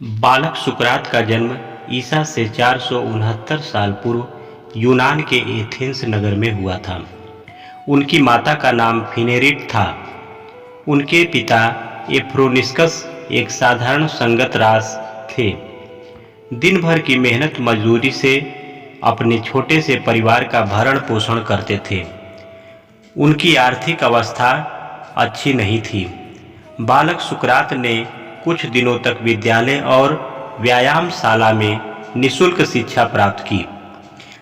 बालक सुकरात का जन्म ईसा से 469 साल पूर्व यूनान के एथेंस नगर में हुआ था। उनकी माता का नाम फिनेरिट था। उनके पिता एफ्रोनिस्कस एक साधारण संगत रास थे। दिन भर की मेहनत मजदूरी से अपने छोटे से परिवार का भरण पोषण करते थे। उनकी आर्थिक अवस्था अच्छी नहीं थी। बालक सुकरात ने कुछ दिनों तक विद्यालय और व्यायामशाला में निःशुल्क शिक्षा प्राप्त की।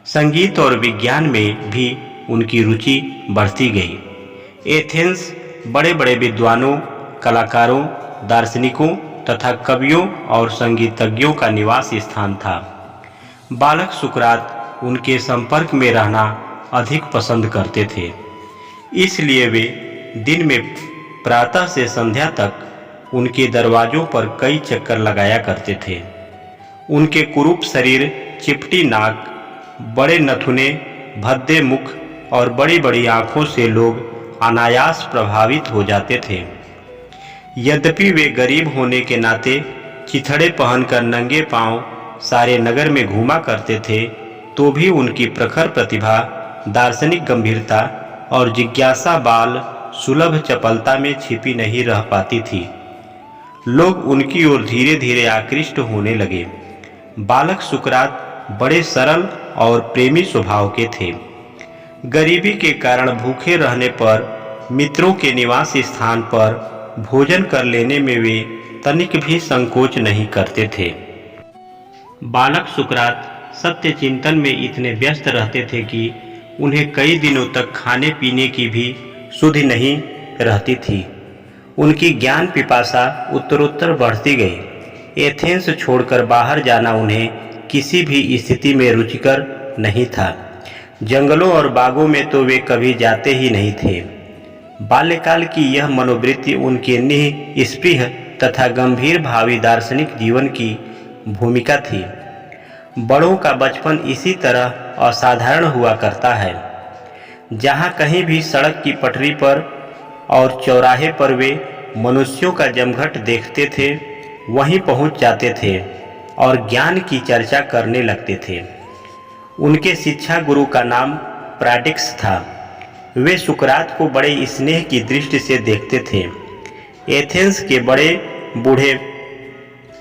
संगीत और विज्ञान में भी उनकी रुचि बढ़ती गई। एथेंस बड़े बड़े विद्वानों, कलाकारों, दार्शनिकों तथा कवियों और संगीतज्ञों का निवास स्थान था। बालक सुकरात उनके संपर्क में रहना अधिक पसंद करते थे, इसलिए वे दिन में प्रातः से संध्या तक उनके दरवाजों पर कई चक्कर लगाया करते थे। उनके कुरूप शरीर, चिपटी नाक, बड़े नथुने, भद्दे मुख और बड़ी बड़ी आँखों से लोग अनायास प्रभावित हो जाते थे। यद्यपि वे गरीब होने के नाते चिथड़े पहनकर नंगे पांव सारे नगर में घूमा करते थे, तो भी उनकी प्रखर प्रतिभा, दार्शनिक गंभीरता और जिज्ञासा बाल सुलभ चपलता में छिपी नहीं रह पाती थी। लोग उनकी ओर धीरे धीरे आकृष्ट होने लगे। बालक सुकरात बड़े सरल और प्रेमी स्वभाव के थे। गरीबी के कारण भूखे रहने पर मित्रों के निवास स्थान पर भोजन कर लेने में वे तनिक भी संकोच नहीं करते थे। बालक सुकरात सत्य चिंतन में इतने व्यस्त रहते थे कि उन्हें कई दिनों तक खाने पीने की भी सुधि नहीं रहती थी। उनकी ज्ञान पिपासा उत्तरोत्तर बढ़ती गई। एथेंस छोड़कर बाहर जाना उन्हें किसी भी स्थिति में रुचिकर नहीं था। जंगलों और बागों में तो वे कभी जाते ही नहीं थे। बाल्यकाल की यह मनोवृत्ति उनके निःस्पृह तथा गंभीर भावी दार्शनिक जीवन की भूमिका थी। बड़ों का बचपन इसी तरह असाधारण हुआ करता है। जहाँ कहीं भी सड़क की पटरी पर और चौराहे पर वे मनुष्यों का जमघट देखते थे, वहीं पहुंच जाते थे और ज्ञान की चर्चा करने लगते थे। उनके शिक्षा गुरु का नाम प्राडिक्स था। वे सुकरात को बड़े स्नेह की दृष्टि से देखते थे। एथेंस के बड़े बूढ़े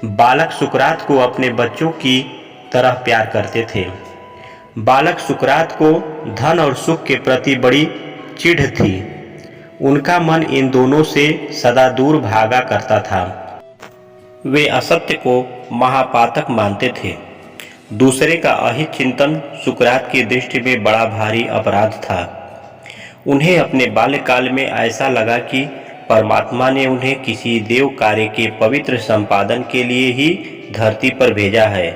बालक सुकरात को अपने बच्चों की तरह प्यार करते थे। बालक सुकरात को धन और सुख के प्रति बड़ी चिढ़ थी। उनका मन इन दोनों से सदा दूर भागा करता था। वे असत्य को महापातक मानते थे। दूसरे का अहित चिंतन सुकरात की दृष्टि में बड़ा भारी अपराध था। उन्हें अपने बाल्यकाल में ऐसा लगा कि परमात्मा ने उन्हें किसी देव कार्य के पवित्र संपादन के लिए ही धरती पर भेजा है।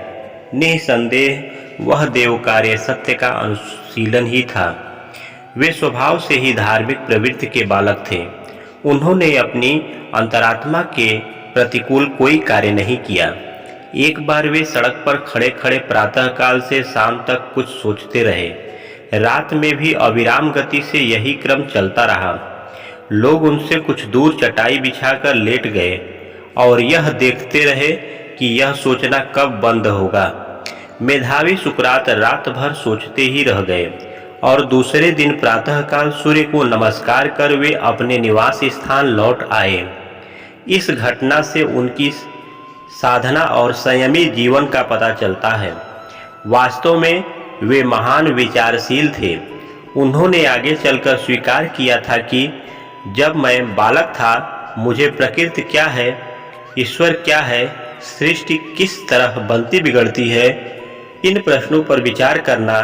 निसंदेह वह देव कार्य सत्य का अनुशीलन ही था। वे स्वभाव से ही धार्मिक प्रवृत्ति के बालक थे। उन्होंने अपनी अंतरात्मा के प्रतिकूल कोई कार्य नहीं किया। एक बार वे सड़क पर खड़े खड़े प्रातःकाल से शाम तक कुछ सोचते रहे। रात में भी अविराम गति से यही क्रम चलता रहा। लोग उनसे कुछ दूर चटाई बिछाकर लेट गए और यह देखते रहे कि यह सोचना कब बंद होगा। मेधावी सुकरात रात भर सोचते ही रह गए और दूसरे दिन प्रातःकाल सूर्य को नमस्कार कर वे अपने निवास स्थान लौट आए। इस घटना से उनकी साधना और संयमी जीवन का पता चलता है। वास्तव में वे महान विचारशील थे। उन्होंने आगे चलकर स्वीकार किया था कि जब मैं बालक था, मुझे प्रकृति क्या है, ईश्वर क्या है, सृष्टि किस तरह बनती बिगड़ती है, इन प्रश्नों पर विचार करना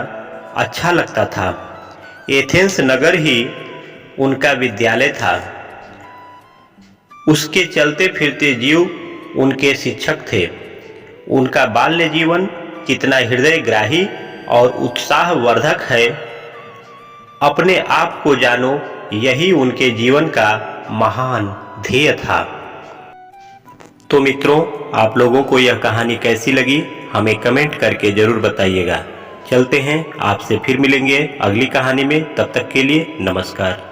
अच्छा लगता था। एथेंस नगर ही उनका विद्यालय था। उसके चलते फिरते जीव उनके शिक्षक थे। उनका बाल्य जीवन कितना हृदयग्राही और उत्साहवर्धक है, अपने आप को जानो, यही उनके जीवन का महान ध्येय था। तो मित्रों, आप लोगों को यह कहानी कैसी लगी हमें कमेंट करके जरूर बताइएगा। चलते हैं, आपसे फिर मिलेंगे अगली कहानी में। तब तक के लिए नमस्कार।